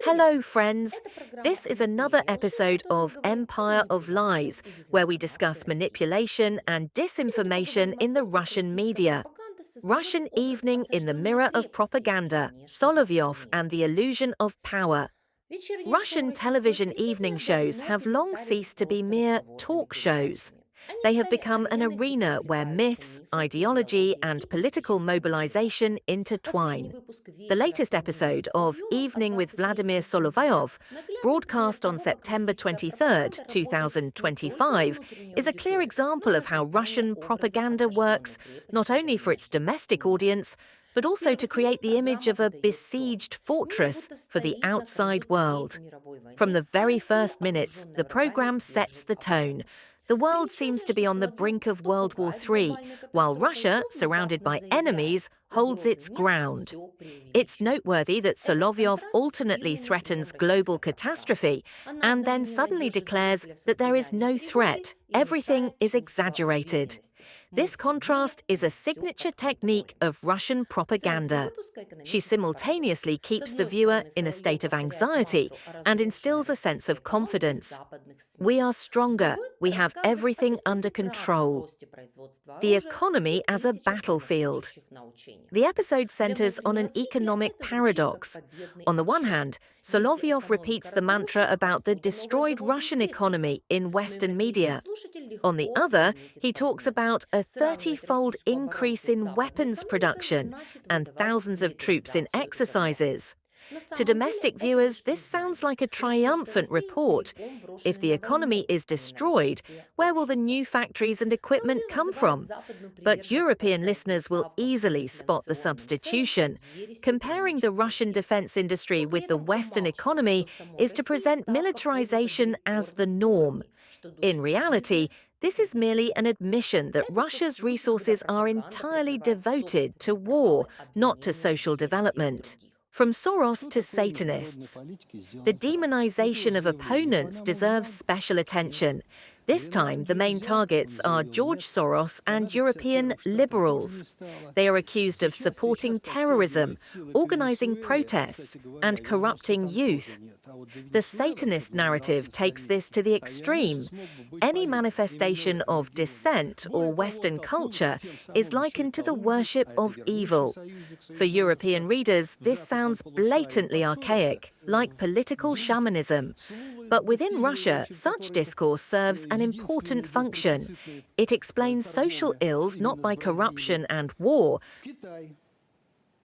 Hello, friends. This is another episode of Empire of Lies, where we discuss manipulation and disinformation in the Russian media. Russian Evening in the Mirror of Propaganda, Solovyov and the Illusion of Power. Russian television evening shows have long ceased to be mere talk shows. They have become an arena where myths, ideology, and political mobilization intertwine. The latest episode of Evening with Vladimir Solovyov, broadcast on September 23, 2025, is a clear example of how Russian propaganda works, not only for its domestic audience, but also to create the image of a besieged fortress for the outside world. From the very first minutes, the program sets the tone. The world seems to be on the brink of World War III, while Russia, surrounded by enemies, holds its ground. It's noteworthy that Solovyov alternately threatens global catastrophe and then suddenly declares that there is no threat, everything is exaggerated. This contrast is a signature technique of Russian propaganda. She simultaneously keeps the viewer in a state of anxiety and instills a sense of confidence. We are stronger, we have everything under control. The economy as a battlefield. The episode centers on an economic paradox. On the one hand, Solovyov repeats the mantra about the destroyed Russian economy in Western media. On the other, he talks about a 30-fold increase in weapons production and thousands of troops in exercises. To domestic viewers, this sounds like a triumphant report. If the economy is destroyed, where will the new factories and equipment come from? But European listeners will easily spot the substitution. Comparing the Russian defense industry with the Western economy is to present militarization as the norm. In reality, this is merely an admission that Russia's resources are entirely devoted to war, not to social development. From Soros to Satanists, the demonization of opponents deserves special attention. This time, the main targets are George Soros and European liberals. They are accused of supporting terrorism, organizing protests, and corrupting youth. The Satanist narrative takes this to the extreme. Any manifestation of dissent or Western culture is likened to the worship of evil. For European readers, this sounds blatantly archaic, like political shamanism. But within Russia, such discourse serves an important function. It explains social ills not by corruption and war,